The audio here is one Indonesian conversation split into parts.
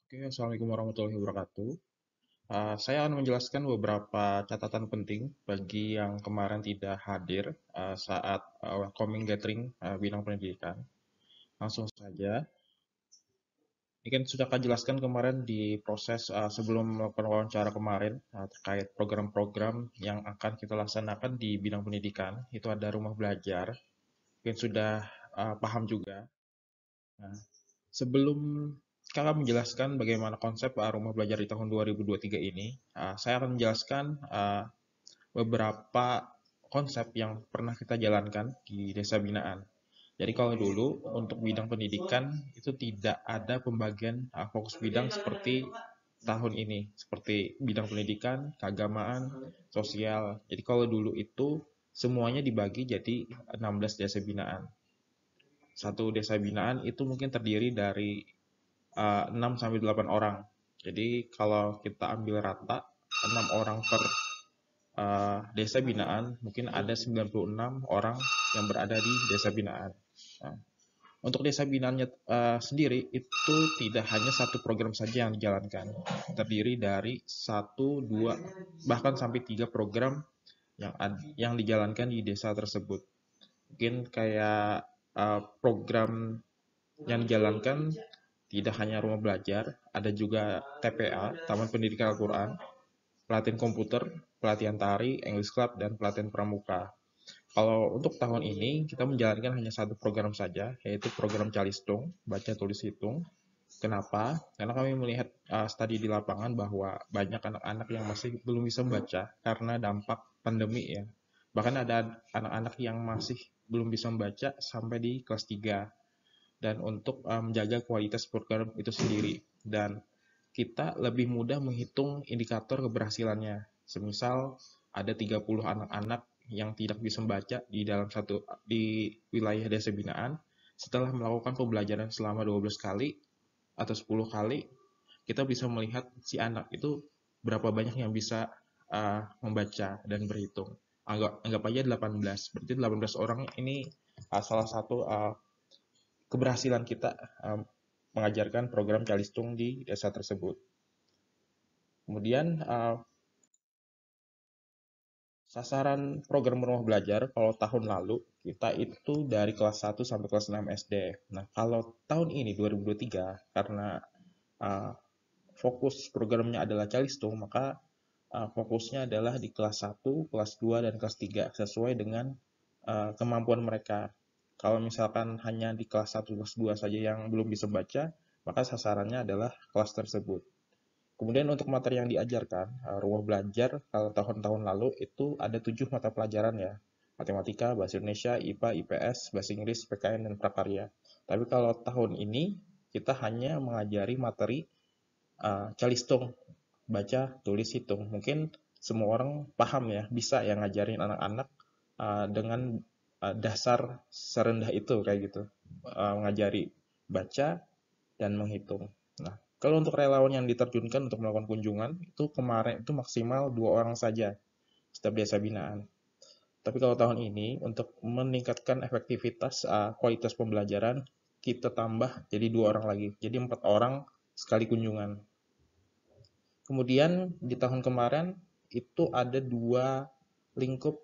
Oke, Assalamualaikum warahmatullahi wabarakatuh. Saya akan menjelaskan beberapa catatan penting bagi yang kemarin tidak hadir saat welcoming gathering bidang pendidikan. Langsung saja, ini kan sudah saya jelaskan kemarin di proses sebelum melakukan wawancara kemarin terkait program-program yang akan kita laksanakan di bidang pendidikan. Itu ada rumah belajar, mungkin sudah paham juga. Nah, sebelum Kakak menjelaskan bagaimana konsep rumah belajar di tahun 2023 ini, saya akan menjelaskan beberapa konsep yang pernah kita jalankan di desa binaan. Jadi kalau dulu untuk bidang pendidikan itu tidak ada pembagian fokus bidang seperti tahun ini, seperti bidang pendidikan, keagamaan, sosial. Jadi kalau dulu itu semuanya dibagi jadi 16 desa binaan. Satu desa binaan itu mungkin terdiri dari 6 sampai 8 orang. Jadi kalau kita ambil rata 6 orang per desa binaan, mungkin ada 96 orang yang berada di desa binaan. Nah, untuk desa binaannya sendiri itu tidak hanya satu program saja yang dijalankan, terdiri dari satu, dua, bahkan sampai tiga program yang dijalankan di desa tersebut. Mungkin kayak program yang dijalankan tidak hanya rumah belajar, ada juga TPA, Taman Pendidikan Al-Quran, pelatihan komputer, pelatihan tari, English Club, dan pelatihan pramuka. Kalau untuk tahun ini, kita menjalankan hanya satu program saja, yaitu program Calistung, baca tulis hitung. Kenapa? Karena kami melihat studi di lapangan bahwa banyak anak-anak yang masih belum bisa membaca karena dampak pandemi ya. Bahkan ada anak-anak yang masih belum bisa membaca sampai di kelas 3 dan untuk menjaga kualitas program itu sendiri. Dan kita lebih mudah menghitung indikator keberhasilannya. Semisal ada 30 anak-anak yang tidak bisa membaca di wilayah desa binaan, setelah melakukan pembelajaran selama 12 kali atau 10 kali, kita bisa melihat si anak itu berapa banyak yang bisa membaca dan berhitung. Anggap aja 18, berarti 18 orang ini salah satu keberhasilan kita mengajarkan program Calistung di desa tersebut. Kemudian sasaran program rumah belajar kalau tahun lalu kita itu dari kelas 1 sampai kelas 6 SD. Nah, kalau tahun ini 2023 karena uh, fokus programnya adalah Calistung, maka fokusnya adalah di kelas 1, kelas 2 dan kelas 3 sesuai dengan kemampuan mereka. Kalau misalkan hanya di kelas 1, kelas 2 saja yang belum bisa baca, maka sasarannya adalah kelas tersebut. Kemudian untuk materi yang diajarkan, rumah belajar kalau tahun-tahun lalu itu ada 7 mata pelajaran ya. Matematika, Bahasa Indonesia, IPA, IPS, Bahasa Inggris, PKN, dan Prakarya. Tapi kalau tahun ini kita hanya mengajari materi Calistung, baca, tulis, hitung. Mungkin semua orang paham ya, bisa yang ngajarin anak-anak dengan dasar serendah itu kayak gitu. Mengajari baca dan menghitung. Nah, kalau untuk relawan yang diterjunkan untuk melakukan kunjungan, itu kemarin itu maksimal 2 orang saja setiap desa binaan. Tapi kalau tahun ini, untuk meningkatkan efektivitas kualitas pembelajaran, kita tambah jadi 2 orang lagi. Jadi 4 orang sekali kunjungan. Kemudian di tahun kemarin itu ada 2 lingkup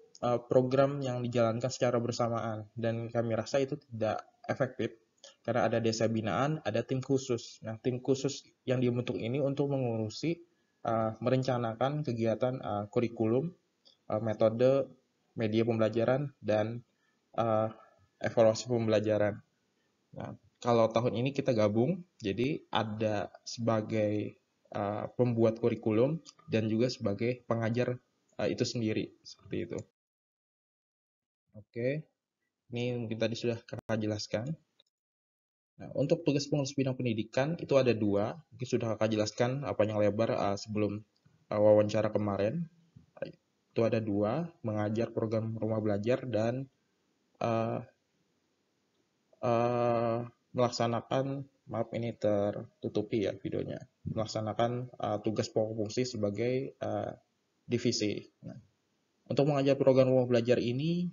program yang dijalankan secara bersamaan dan kami rasa itu tidak efektif karena ada desa binaan, ada tim khusus. Nah, tim khusus yang dibentuk ini untuk mengurusi merencanakan kegiatan kurikulum, metode, media pembelajaran dan uh, evaluasi pembelajaran. Nah, kalau tahun ini kita gabung, jadi ada sebagai pembuat kurikulum dan juga sebagai pengajar itu sendiri, seperti itu. Oke, ini mungkin tadi sudah kakak jelaskan. Nah, untuk tugas pengurus bidang pendidikan itu ada 2, mungkin sudah kakak jelaskan panjang lebar sebelum wawancara kemarin. Itu ada 2, mengajar program rumah belajar dan uh, uh, melaksanakan, maaf ini tertutupi ya videonya, melaksanakan tugas pokok fungsi sebagai divisi. Nah, untuk mengajar program rumah belajar ini,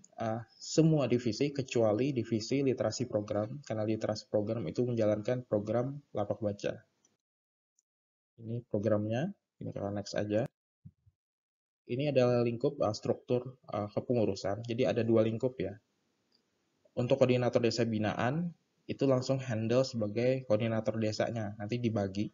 semua divisi kecuali divisi literasi program, karena literasi program itu menjalankan program lapak baca. Ini programnya, ini kalau next aja. Ini adalah lingkup struktur kepengurusan. Jadi ada dua lingkup ya. Untuk koordinator desa binaan, itu langsung handle sebagai koordinator desanya. Nanti dibagi.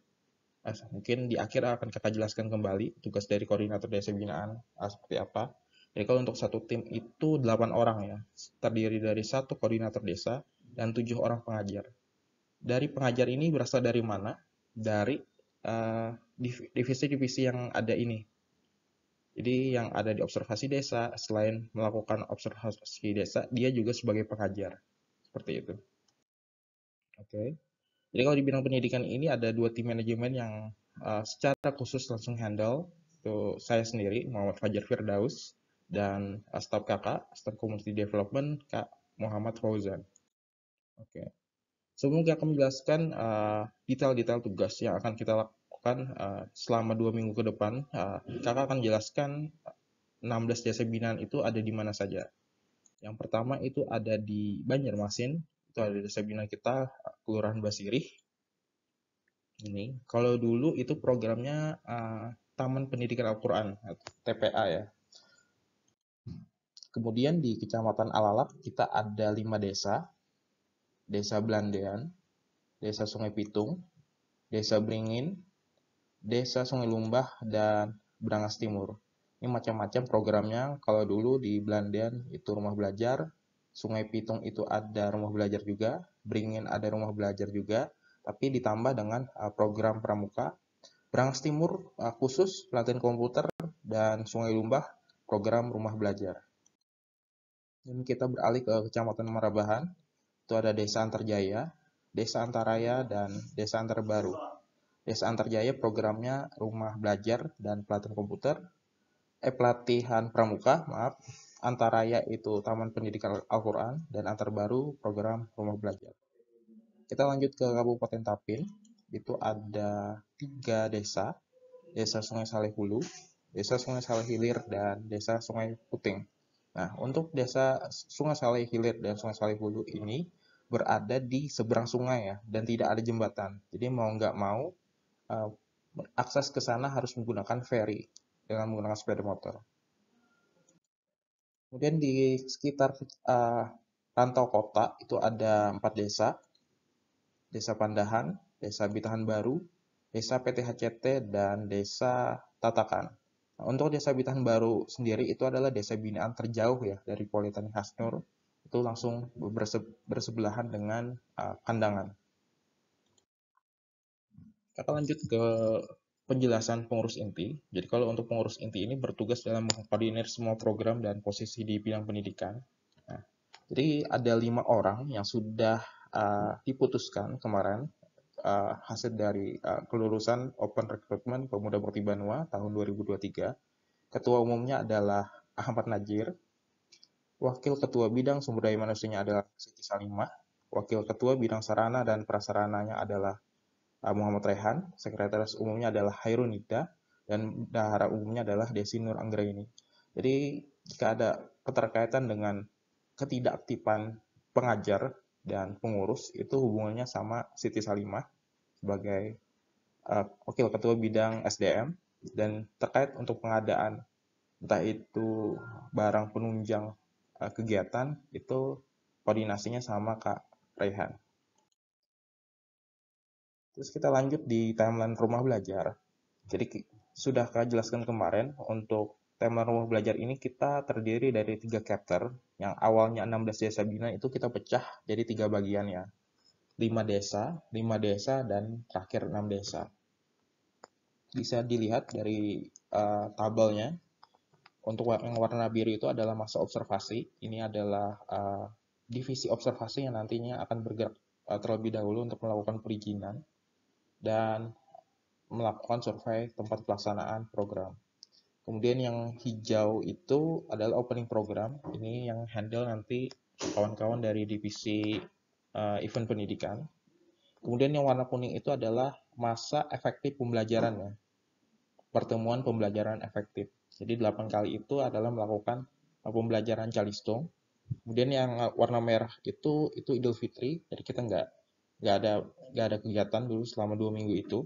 Mungkin di akhir akan kakak jelaskan kembali tugas dari koordinator desa binaan seperti apa. Jadi kalau untuk satu tim itu 8 orang ya. Terdiri dari satu koordinator desa dan 7 orang pengajar. Dari pengajar ini berasal dari mana? Dari divisi-divisi yang ada ini. Jadi yang ada di observasi desa, selain melakukan observasi desa, dia juga sebagai pengajar. Seperti itu. Oke. Jadi kalau di bidang pendidikan ini ada dua tim manajemen yang secara khusus langsung handle. Itu saya sendiri, Muhammad Fajar Firdaus, dan staf kakak, staf community development, Kak Muhammad Fauzan. Oke. Sebelum kita akan menjelaskan detail-detail tugas yang akan kita lakukan selama 2 minggu ke depan, kakak akan jelaskan 16 desa binaan itu ada di mana saja. Yang pertama itu ada di Banjarmasin, itu ada desa binaan kita, Kelurahan Basirih. Ini, kalau dulu itu programnya Taman Pendidikan Al-Quran, TPA ya. Kemudian di Kecamatan Alalak kita ada 5 desa, Desa Belandean, Desa Sungai Pitung, Desa Beringin, Desa Sungai Lumbah, dan Brangas Timur. Ini macam-macam programnya. Kalau dulu di Belandean itu rumah belajar, Sungai Pitung itu ada rumah belajar juga, Beringin ada rumah belajar juga, tapi ditambah dengan program pramuka. Brangas Timur khusus pelatihan komputer, dan Sungai Lumbah program rumah belajar. Dan kita beralih ke Kecamatan Marabahan, itu ada Desa Antarjaya, Desa Antaraya, dan Desa Antarbaru. Desa Antarjaya programnya rumah belajar dan pelatihan komputer, pelatihan pramuka, maaf. Antaraya itu Taman Pendidikan Al-Quran, dan Antarbaru program rumah belajar. Kita lanjut ke Kabupaten Tapin, itu ada 3 desa, Desa Sungai Saleh Hulu, Desa Sungai Saleh Hilir, dan Desa Sungai Puting. Nah, untuk Desa Sungai Saleh Hilir dan Sungai Saleh Hulu ini berada di seberang sungai ya, dan tidak ada jembatan. Jadi mau nggak mau, akses ke sana harus menggunakan ferry dengan menggunakan sepeda motor. Kemudian di sekitar rantau kota itu ada 4 desa, Desa Pandahan, Desa Bitahan Baru, Desa PTHCT, dan Desa Tatakan. Nah, untuk Desa Bitahan Baru sendiri itu adalah desa binaan terjauh ya dari Politeknik Hasnur. Itu langsung bersebelahan dengan Kandangan. Kita lanjut ke penjelasan pengurus inti. Jadi kalau untuk pengurus inti ini bertugas dalam mengkoordinir semua program dan posisi di bidang pendidikan. Nah, jadi ada 5 orang yang sudah diputuskan kemarin hasil dari kelulusan Open Recruitment Pemuda Bakti Banua tahun 2023. Ketua umumnya adalah Ahmad Najir. Wakil Ketua Bidang Sumber Daya Manusianya adalah Siti Salimah. Wakil Ketua Bidang Sarana dan Prasarananya adalah Muhammad Rehan. Sekretaris Umumnya adalah Hairunida. Dan Bendahara Umumnya adalah Desi Nur Anggraini. Jadi jika ada keterkaitan dengan ketidakaktifan pengajar dan pengurus, itu hubungannya sama Siti Salimah sebagai Wakil Ketua Bidang SDM, dan terkait untuk pengadaan entah itu barang penunjang kegiatan, itu koordinasinya sama Kak Rehan. Terus kita lanjut di timeline rumah belajar. Jadi sudah Kak jelaskan kemarin, untuk timeline rumah belajar ini kita terdiri dari 3 chapter, yang awalnya 16 desa binaan itu kita pecah jadi 3 bagian ya. 5 desa, dan terakhir 6 desa. Bisa dilihat dari tabelnya. Untuk yang warna biru itu adalah masa observasi. Ini adalah divisi observasi yang nantinya akan bergerak terlebih dahulu untuk melakukan perizinan dan melakukan survei tempat pelaksanaan program. Kemudian yang hijau itu adalah opening program. Ini yang handle nanti kawan-kawan dari divisi event pendidikan. Kemudian yang warna kuning itu adalah masa efektif pembelajarannya. Pertemuan pembelajaran efektif. Jadi 8 kali itu adalah melakukan pembelajaran Calistung. Kemudian yang warna merah itu Idul Fitri. Jadi kita nggak ada kegiatan dulu selama 2 minggu itu.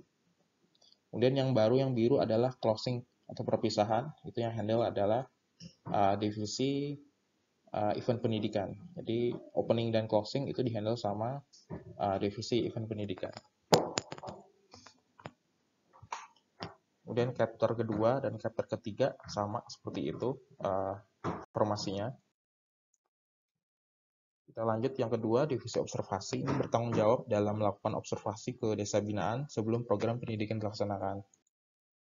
Kemudian yang baru yang biru adalah closing atau perpisahan, itu yang handle adalah divisi event pendidikan. Jadi opening dan closing itu dihandle sama divisi event pendidikan. Kemudian chapter kedua dan chapter ketiga sama seperti itu formasinya. Kita lanjut yang kedua, divisi observasi ini bertanggung jawab dalam melakukan observasi ke desa binaan sebelum program pendidikan dilaksanakan.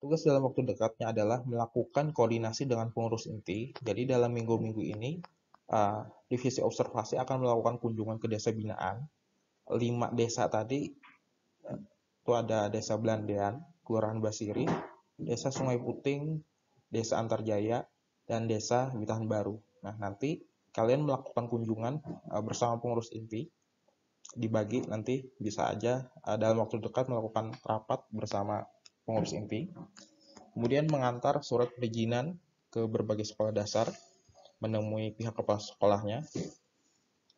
Tugas dalam waktu dekatnya adalah melakukan koordinasi dengan pengurus inti. Jadi dalam minggu-minggu ini, divisi observasi akan melakukan kunjungan ke desa binaan. 5 desa tadi, itu ada Desa Belandean, Kelurahan Basiri, Desa Sungai Puting, Desa Antarjaya, dan Desa Witahan Baru. Nah, nanti kalian melakukan kunjungan bersama pengurus inti, dibagi nanti bisa aja dalam waktu dekat melakukan rapat bersama pengurus inti. Kemudian mengantar surat perizinan ke berbagai sekolah dasar, menemui pihak kepala sekolahnya.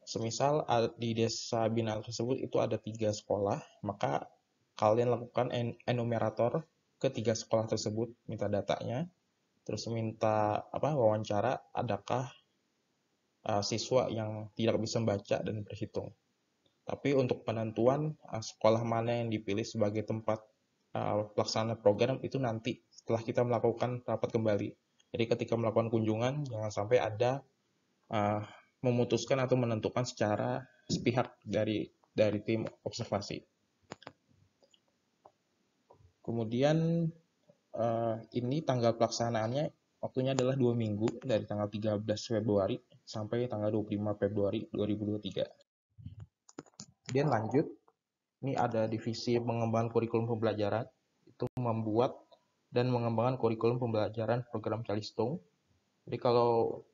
Semisal di desa binaan tersebut itu ada 3 sekolah, maka kalian lakukan enumerator ke 3 sekolah tersebut, minta datanya, terus minta wawancara adakah siswa yang tidak bisa membaca dan berhitung. Tapi untuk penentuan sekolah mana yang dipilih sebagai tempat pelaksanaan program itu nanti setelah kita melakukan rapat kembali. Jadi ketika melakukan kunjungan jangan sampai ada memutuskan atau menentukan secara sepihak dari tim observasi. Kemudian ini tanggal pelaksanaannya waktunya adalah 2 minggu dari tanggal 13 Februari sampai tanggal 25 Februari 2023. Kemudian lanjut, ini ada divisi pengembangan kurikulum pembelajaran, itu membuat dan mengembangkan kurikulum pembelajaran program Calistung. Jadi kalau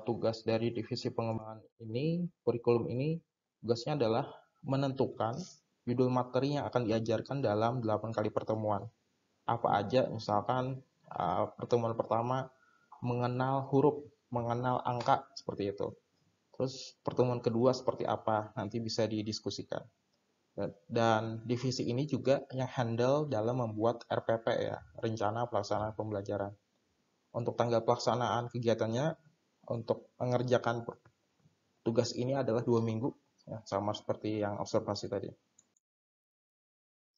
tugas dari divisi pengembangan ini, kurikulum ini, tugasnya adalah menentukan judul materi yang akan diajarkan dalam 8 kali pertemuan. Apa aja, misalkan pertemuan pertama mengenal huruf, mengenal angka, seperti itu. Terus pertemuan kedua seperti apa, nanti bisa didiskusikan. Dan divisi ini juga yang handle dalam membuat RPP ya, rencana pelaksanaan pembelajaran. Untuk tanggal pelaksanaan kegiatannya, untuk mengerjakan tugas ini adalah 2 minggu, ya, sama seperti yang observasi tadi.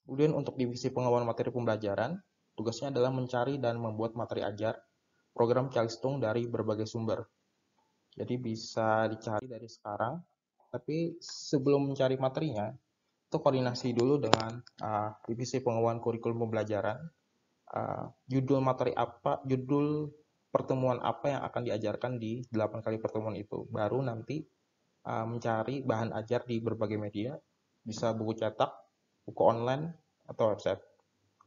Kemudian untuk divisi pengembangan materi pembelajaran, tugasnya adalah mencari dan membuat materi ajar program Calistung dari berbagai sumber. Jadi bisa dicari dari sekarang, tapi sebelum mencari materinya, itu koordinasi dulu dengan divisi pengembangan kurikulum pembelajaran, judul materi apa, judul pertemuan apa yang akan diajarkan di 8 kali pertemuan itu. Baru nanti mencari bahan ajar di berbagai media, bisa buku cetak, buku online, atau website.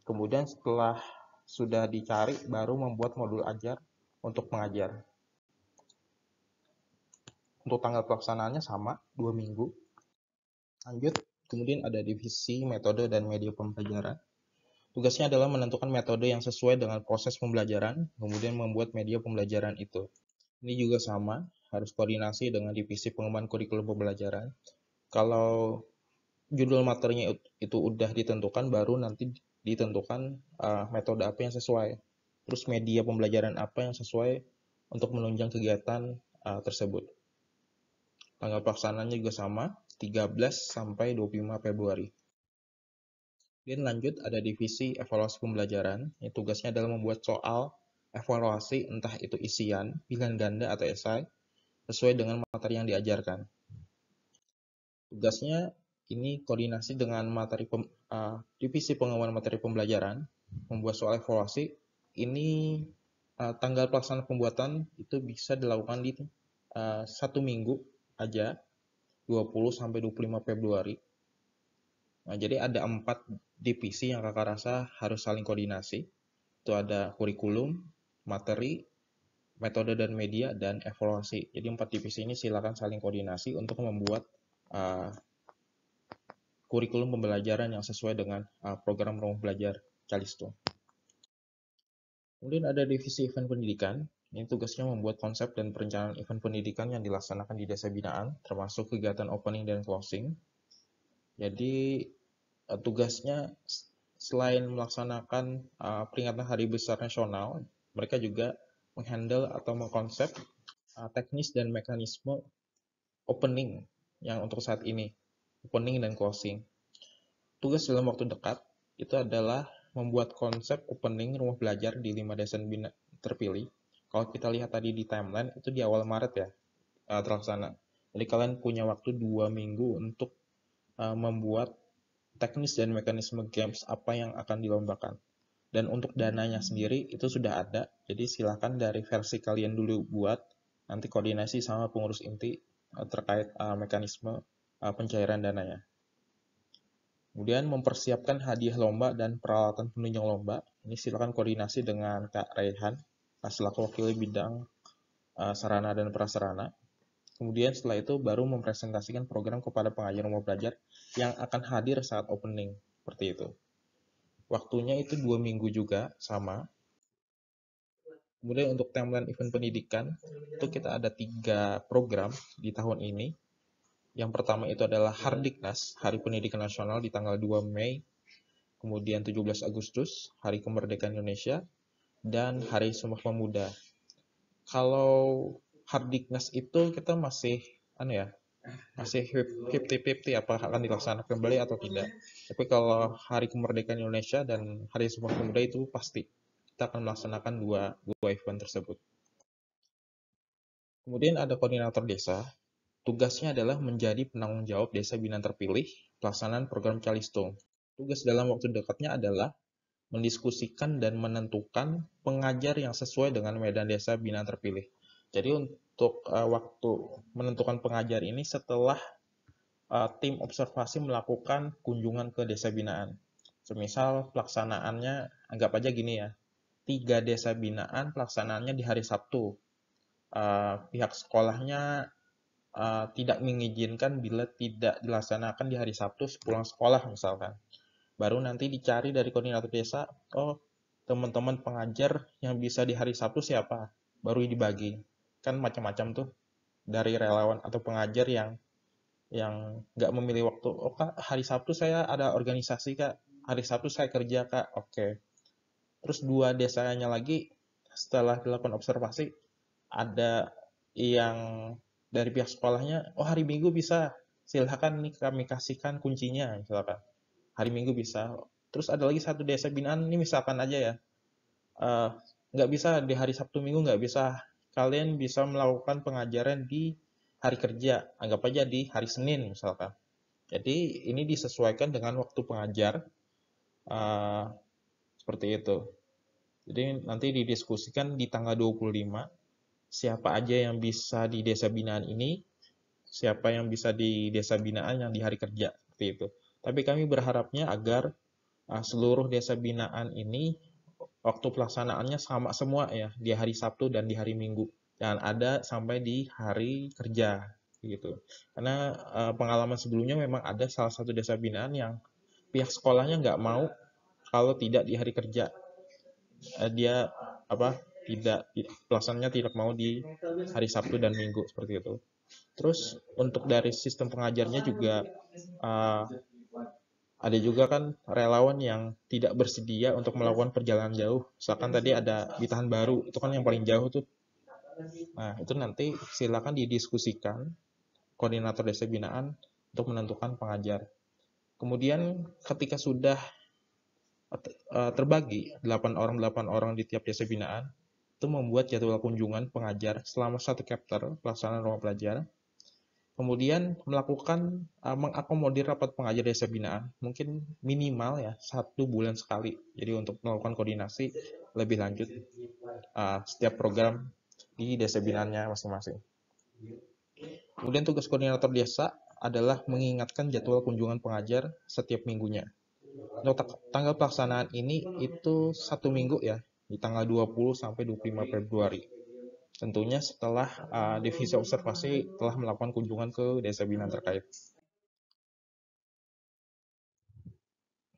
Kemudian setelah sudah dicari, baru membuat modul ajar untuk mengajar. Untuk tanggal pelaksanaannya sama, 2 minggu. Lanjut, kemudian ada divisi metode dan media pembelajaran. Tugasnya adalah menentukan metode yang sesuai dengan proses pembelajaran, kemudian membuat media pembelajaran itu. Ini juga sama, harus koordinasi dengan divisi pengembangan kurikulum pembelajaran. Kalau judul materinya itu udah ditentukan, baru nanti ditentukan metode apa yang sesuai. Terus media pembelajaran apa yang sesuai untuk menunjang kegiatan tersebut. Tanggal pelaksanaannya juga sama, 13 sampai 25 Februari. Dan lanjut ada divisi evaluasi pembelajaran, yang tugasnya adalah membuat soal evaluasi entah itu isian, pilihan ganda atau esai, sesuai dengan materi yang diajarkan. Tugasnya ini koordinasi dengan divisi pengembangan materi pembelajaran, membuat soal evaluasi. Ini tanggal pelaksanaan pembuatan itu bisa dilakukan di 1 minggu aja, 20 sampai 25 Februari. Nah, jadi ada 4 divisi yang kakak rasa harus saling koordinasi. Itu ada kurikulum, materi, metode dan media, dan evaluasi. Jadi 4 divisi ini silakan saling koordinasi untuk membuat kurikulum pembelajaran yang sesuai dengan program belajar Calistung. Kemudian ada divisi event pendidikan. Ini tugasnya membuat konsep dan perencanaan event pendidikan yang dilaksanakan di desa binaan, termasuk kegiatan opening dan closing. Jadi tugasnya selain melaksanakan peringatan Hari Besar Nasional, mereka juga menghandle atau mengkonsep teknis dan mekanisme opening yang untuk saat ini, opening dan closing. Tugas dalam waktu dekat itu adalah membuat konsep opening rumah belajar di 5 desa terpilih. Kalau kita lihat tadi di timeline, itu di awal Maret ya, terlaksana. Jadi kalian punya waktu 2 minggu untuk membuat teknis dan mekanisme games apa yang akan dilombakan. Dan untuk dananya sendiri itu sudah ada, jadi silakan dari versi kalian dulu buat, nanti koordinasi sama pengurus inti terkait mekanisme pencairan dananya. Kemudian mempersiapkan hadiah lomba dan peralatan penunjang lomba. Ini silakan koordinasi dengan Kak Raihan selaku wakil bidang sarana dan prasarana. Kemudian setelah itu baru mempresentasikan program kepada pengajar rumah belajar yang akan hadir saat opening. Seperti itu. Waktunya itu 2 minggu juga, sama. Kemudian untuk timeline event pendidikan, itu kita ada 3 program di tahun ini. Yang pertama itu adalah Hardiknas, Hari Pendidikan Nasional di tanggal 2 Mei, kemudian 17 Agustus, Hari Kemerdekaan Indonesia, dan Hari Sumpah Pemuda. Kalau Hardiknas itu kita masih masih 50-50 apakah akan dilaksanakan kembali atau tidak. Tapi kalau Hari Kemerdekaan Indonesia dan Hari Sumpah Pemuda itu pasti kita akan melaksanakan dua event tersebut. Kemudian ada koordinator desa. Tugasnya adalah menjadi penanggung jawab desa binaan terpilih pelaksanaan program Calistung. Tugas dalam waktu dekatnya adalah mendiskusikan dan menentukan pengajar yang sesuai dengan medan desa binaan terpilih. Jadi untuk waktu menentukan pengajar ini setelah tim observasi melakukan kunjungan ke desa binaan. Semisal pelaksanaannya, anggap aja gini ya, 3 desa binaan pelaksanaannya di hari Sabtu. Pihak sekolahnya tidak mengizinkan bila tidak dilaksanakan di hari Sabtu sepulang sekolah misalkan. Baru nanti dicari dari koordinator desa, oh teman-teman pengajar yang bisa di hari Sabtu siapa? Baru dibagi. Kan macam-macam tuh dari relawan atau pengajar yang nggak memilih waktu. Oh kak, hari Sabtu saya ada organisasi kak, hari Sabtu saya kerja kak, oke. Terus 2 desanya lagi setelah dilakukan observasi ada yang dari pihak sekolahnya, oh hari Minggu bisa, silahkan nih kami kasihkan kuncinya misalkan. Hari Minggu bisa. Terus ada lagi satu desa binaan, ini misalkan aja ya, eh, nggak bisa di hari Sabtu Minggu, nggak bisa. Kalian bisa melakukan pengajaran di hari kerja, anggap aja di hari Senin misalkan. Jadi ini disesuaikan dengan waktu pengajar, eh, seperti itu. Jadi nanti didiskusikan di tanggal 25, siapa aja yang bisa di desa binaan ini, siapa yang bisa di desa binaan yang di hari kerja, seperti itu. Tapi kami berharapnya agar seluruh desa binaan ini waktu pelaksanaannya sama semua ya, di hari Sabtu dan di hari Minggu. Dan ada sampai di hari kerja gitu. Karena pengalaman sebelumnya memang ada salah satu desa binaan yang pihak sekolahnya nggak mau kalau tidak di hari kerja. Dia apa tidak pelaksananya tidak mau di hari Sabtu dan Minggu seperti itu. Terus untuk dari sistem pengajarnya juga uh, ada juga kan relawan yang tidak bersedia untuk melakukan perjalanan jauh. Misalkan tadi ada Bitahan Baru, itu kan yang paling jauh tuh. Nah, itu nanti silakan didiskusikan koordinator desa binaan untuk menentukan pengajar. Kemudian ketika sudah terbagi 8 orang di tiap desa binaan, itu membuat jadwal kunjungan pengajar selama 1 chapter pelaksanaan rumah belajar. Kemudian melakukan mengakomodir rapat pengajar desa binaan, mungkin minimal ya 1 bulan sekali. Jadi untuk melakukan koordinasi lebih lanjut setiap program di desa binaannya masing-masing. Kemudian tugas koordinator desa adalah mengingatkan jadwal kunjungan pengajar setiap minggunya. Untuk tanggal pelaksanaan ini itu 1 minggu ya, di tanggal 20 sampai 25 Februari. Tentunya setelah divisi observasi telah melakukan kunjungan ke desa binaan terkait.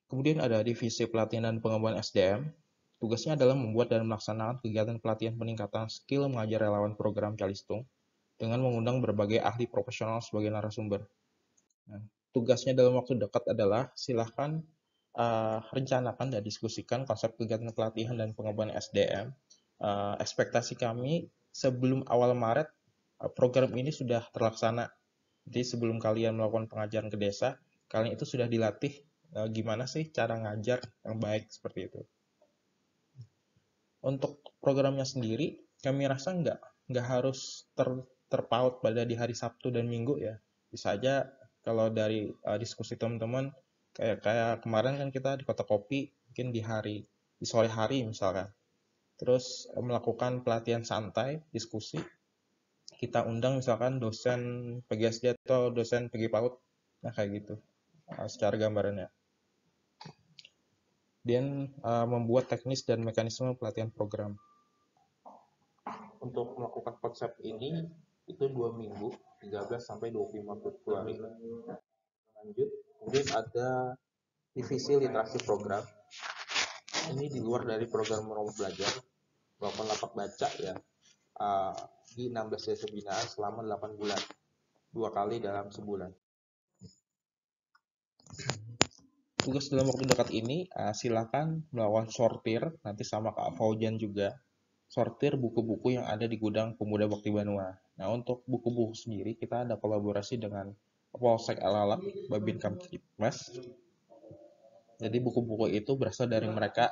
Kemudian ada divisi pelatihan dan pengembangan SDM. Tugasnya adalah membuat dan melaksanakan kegiatan pelatihan peningkatan skill mengajar relawan program Calistung dengan mengundang berbagai ahli profesional sebagai narasumber. Nah, tugasnya dalam waktu dekat adalah silahkan rencanakan dan diskusikan konsep kegiatan pelatihan dan pengembangan SDM. Ekspektasi kami sebelum awal Maret program ini sudah terlaksana. Jadi sebelum kalian melakukan pengajaran ke desa, kalian itu sudah dilatih gimana sih cara ngajar yang baik seperti itu. Untuk programnya sendiri, kami rasa nggak harus terpaut pada di hari Sabtu dan Minggu ya. Bisa aja kalau dari diskusi teman-teman, kayak kemarin kan kita di Kota Kopi, mungkin di sore hari misalkan. Terus melakukan pelatihan santai, diskusi. Kita undang misalkan dosen PGSD atau dosen PG PAUD. Nah kayak gitu, secara gambarannya. Dan membuat teknis dan mekanisme pelatihan program. Untuk melakukan konsep ini itu 2 minggu, 13 sampai 25 Februari. Lanjut, kemudian ada divisi literasi program. Ini di luar dari program Romo Belajar, melakukan lapak baca ya, di 16 desa binaan selama 8 bulan, 2 kali dalam sebulan. Tugas dalam waktu dekat ini, silakan melakukan sortir, nanti sama Kak Faujan juga, sortir buku-buku yang ada di gudang Pemuda Bakti Banua. Nah, untuk buku-buku sendiri, kita ada kolaborasi dengan Polsek Alalak, Babin Kamtipmas. Jadi buku-buku itu berasal dari mereka,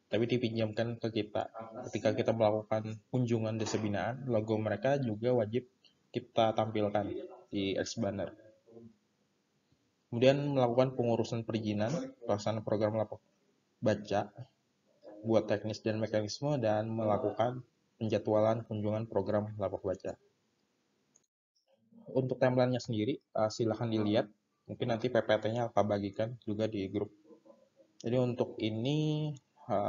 tapi dipinjamkan ke kita. Ketika kita melakukan kunjungan desa binaan, logo mereka juga wajib kita tampilkan di X-Banner. Kemudian melakukan pengurusan perizinan, pelaksanaan program lapak baca, buat teknis dan mekanisme, dan melakukan penjadwalan kunjungan program lapak baca. Untuk timeline-nya sendiri, silahkan dilihat. Mungkin nanti PPT-nya akan bagikan juga di grup. Jadi untuk ini,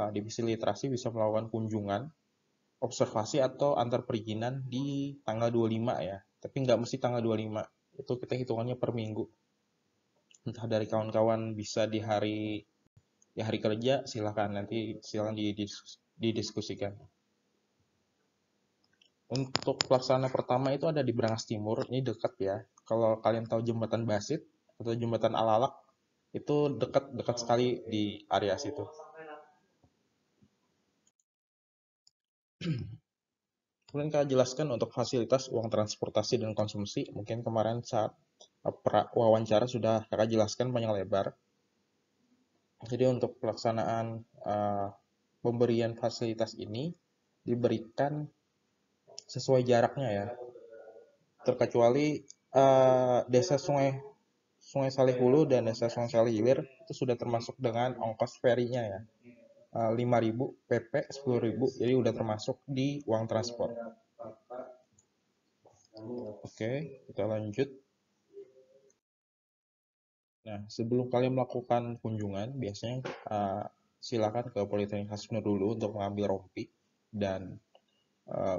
divisi literasi bisa melakukan kunjungan, observasi atau antar perizinan di tanggal 25 ya. Tapi nggak mesti tanggal 25. Itu kita hitungannya per minggu. Entah dari kawan-kawan bisa di hari kerja, silahkan didiskusikan. Untuk pelaksana pertama itu ada di Brangas Timur, ini dekat ya. Kalau kalian tahu jembatan Basit atau jembatan Alalak, itu dekat sekali di area situ. Kemudian kita jelaskan untuk fasilitas uang transportasi dan konsumsi. Mungkin kemarin saat wawancara sudah kakak jelaskan panjang lebar. Jadi untuk pelaksanaan pemberian fasilitas ini diberikan sesuai jaraknya ya. Terkecuali desa Sungai Salihulu dan desa Sungai Salihilir itu sudah termasuk dengan ongkos ferinya ya. 5.000 PP 10.000, jadi udah termasuk di uang transport. Oke, kita lanjut. Nah, sebelum kalian melakukan kunjungan, biasanya silakan ke Politeknik Hasnur dulu untuk mengambil rompi dan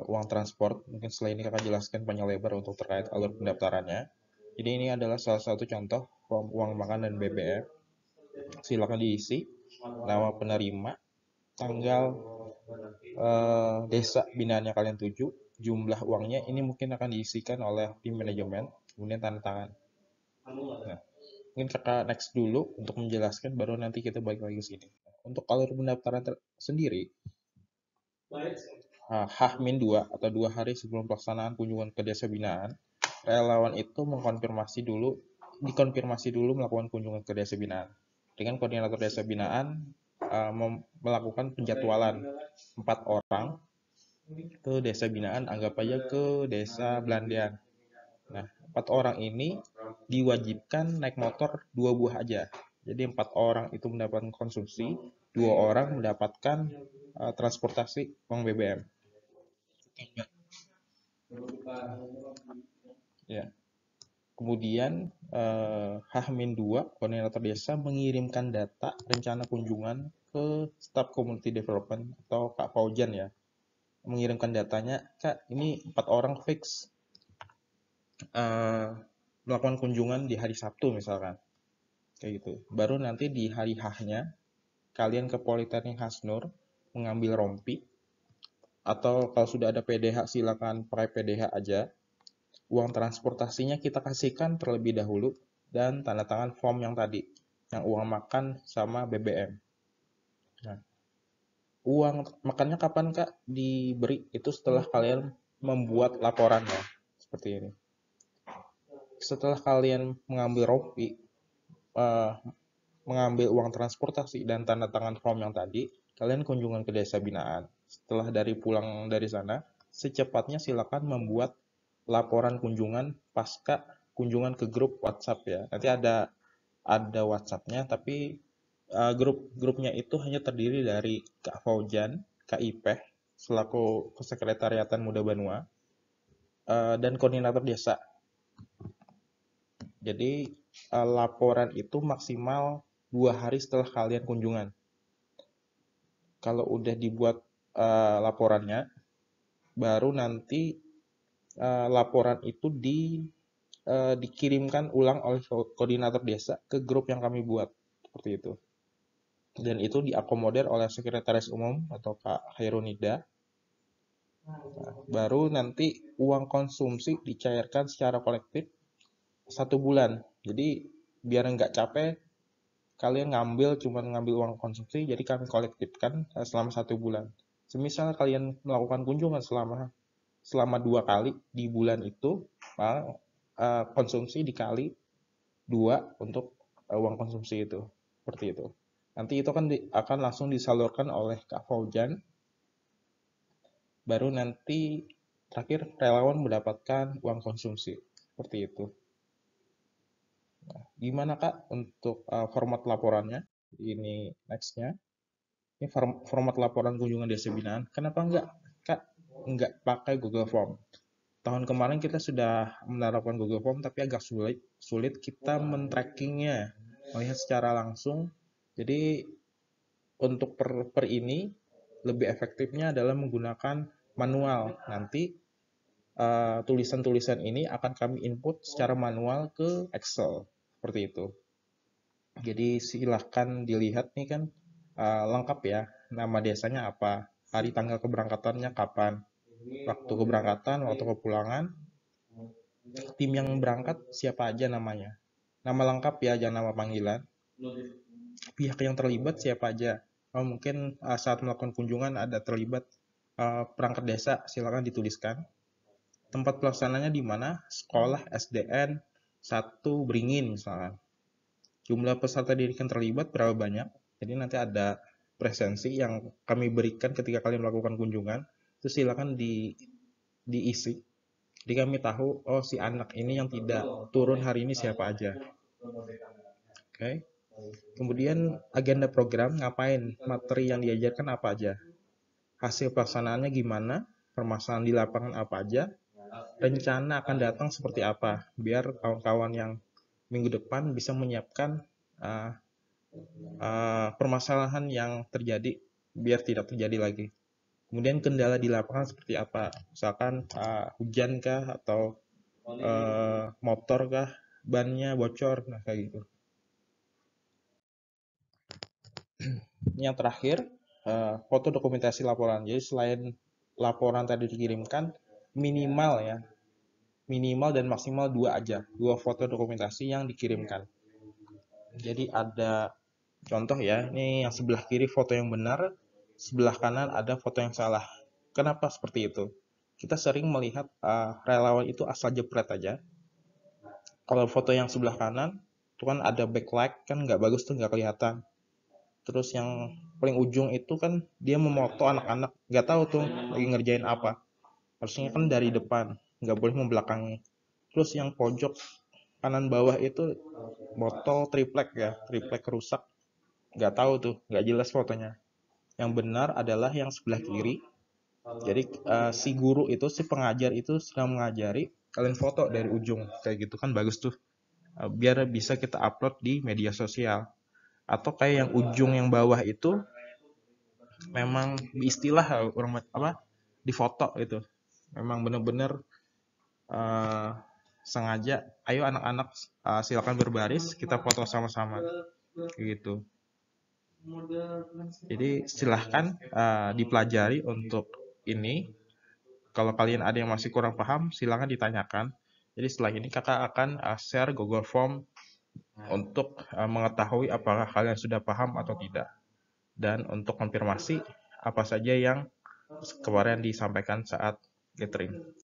uang transport. Mungkin setelah ini kakak jelaskan panjang lebar untuk terkait alur pendaftarannya. Jadi ini adalah salah satu contoh form uang makan dan BBM. Silakan diisi nama penerima, tanggal desa binaannya kalian tuju, jumlah uangnya ini mungkin akan diisikan oleh tim manajemen, kemudian tanda tangan. Nah, mungkin kakak next dulu untuk menjelaskan, baru nanti kita balik lagi ke sini. Untuk alur pendaftaran sendiri, H-2 atau 2 hari sebelum pelaksanaan kunjungan ke desa binaan, relawan itu dikonfirmasi dulu melakukan kunjungan ke desa binaan. Dengan koordinator desa binaan melakukan penjadwalan 4 orang ke desa binaan, anggap aja ke desa Belandian. Nah, 4 orang ini diwajibkan naik motor 2 buah aja. Jadi 4 orang itu mendapatkan konsumsi, 2 orang mendapatkan transportasi uang BBM. Ya. Kemudian H-2 koordinator desa mengirimkan data rencana kunjungan ke staf community development atau Kak Faujan ya. Mengirimkan datanya, Kak, ini 4 orang fix melakukan kunjungan di hari Sabtu misalkan. Kayak gitu. Baru nanti di hari H-nya kalian ke Politeknik Hasnur mengambil rompi, atau kalau sudah ada PDH silakan pakai PDH aja. Uang transportasinya kita kasihkan terlebih dahulu dan tanda tangan form yang tadi. yang uang makan sama BBM. Nah, uang makannya kapan Kak diberi? Itu setelah kalian membuat laporannya. Seperti ini. Setelah kalian mengambil rompi, eh, mengambil uang transportasi dan tanda tangan form yang tadi, kalian kunjungan ke desa binaan. Setelah pulang dari sana, secepatnya silakan membuat laporan kunjungan pasca kunjungan ke grup WhatsApp ya. Nanti ada WhatsApp-nya, tapi grupnya itu hanya terdiri dari Kak Faujan, Kak Ipeh selaku Kesekretariatan Muda Banua, dan koordinator desa. Jadi laporan itu maksimal 2 hari setelah kalian kunjungan. Kalau udah dibuat laporannya, baru nanti laporan itu dikirimkan ulang oleh koordinator desa ke grup yang kami buat. Seperti itu. Dan itu diakomodir oleh Sekretaris Umum atau Kak Hairunida. Baru nanti uang konsumsi dicairkan secara kolektif 1 bulan. Jadi biar nggak capek, kalian cuma ngambil uang konsumsi, jadi kami kolektifkan selama 1 bulan. Semisal kalian melakukan kunjungan selama 2 kali di bulan itu, konsumsi dikali 2 untuk uang konsumsi itu. Seperti itu. Nanti itu akan langsung disalurkan oleh Kak Faujan. Baru nanti terakhir relawan mendapatkan uang konsumsi. Seperti itu. Nah, gimana Kak untuk format laporannya? Ini nextnya. Ini format laporan kunjungan desa binaan. Kenapa Kak enggak pakai Google Form? Tahun kemarin kita sudah menerapkan Google Form, tapi agak sulit kita men-trackingnya, melihat secara langsung. Jadi untuk per ini lebih efektifnya adalah menggunakan manual. Nanti tulisan-tulisan ini akan kami input secara manual ke Excel. Seperti itu. Jadi silahkan dilihat nih kan lengkap ya. Nama desanya apa, hari tanggal keberangkatannya kapan, waktu keberangkatan, waktu kepulangan, tim yang berangkat siapa aja namanya. Nama lengkap ya, jangan nama panggilan. Pihak yang terlibat siapa aja. Mungkin saat melakukan kunjungan ada terlibat perangkat desa, silakan dituliskan. Tempat pelaksananya di mana? Sekolah SDN 1 Beringin misalkan. Jumlah peserta didik yang terlibat berapa banyak? Jadi nanti ada presensi yang kami berikan ketika kalian melakukan kunjungan. Itu silakan diisi. Jadi kami tahu, oh si anak ini yang tidak turun hari ini siapa aja. Oke. Kemudian agenda program, ngapain? Materi yang diajarkan apa aja? Hasil pelaksanaannya gimana? Permasalahan di lapangan apa aja? Rencana akan datang seperti apa? Biar kawan-kawan yang minggu depan bisa menyiapkan permasalahan yang terjadi biar tidak terjadi lagi. Kemudian kendala di lapangan seperti apa? Misalkan hujan kah atau motor kah, bannya bocor, nah kayak gitu. Yang terakhir, foto dokumentasi laporan. Jadi selain laporan tadi dikirimkan, minimal dan maksimal 2 aja, 2 foto dokumentasi yang dikirimkan. Jadi ada contoh ya, ini yang sebelah kiri foto yang benar, sebelah kanan ada foto yang salah. Kenapa seperti itu? Kita sering melihat relawan itu asal jepret aja. Kalau foto yang sebelah kanan, itu kan ada backlight, kan nggak bagus tuh, nggak kelihatan. Terus yang paling ujung itu kan dia memoto anak-anak, nggak tahu tuh lagi ngerjain apa. Harusnya kan dari depan, nggak boleh membelakangi. Terus yang pojok kanan bawah itu botol triplek ya, triplek rusak. Nggak tahu tuh, nggak jelas fotonya. Yang benar adalah yang sebelah kiri. Jadi si guru itu, si pengajar itu sedang mengajari, kalian foto dari ujung. Kayak gitu kan bagus tuh. Biar bisa kita upload di media sosial. Atau kayak yang ujung yang bawah itu memang istilah orang apa di foto itu. Memang benar-benar sengaja, ayo anak-anak silakan berbaris, kita foto sama-sama. Gitu. Jadi silahkan dipelajari untuk ini. Kalau kalian ada yang masih kurang paham, silahkan ditanyakan. Jadi setelah ini kakak akan share Google Form untuk mengetahui apakah kalian sudah paham atau tidak. Dan untuk konfirmasi apa saja yang kemarin disampaikan saat gathering.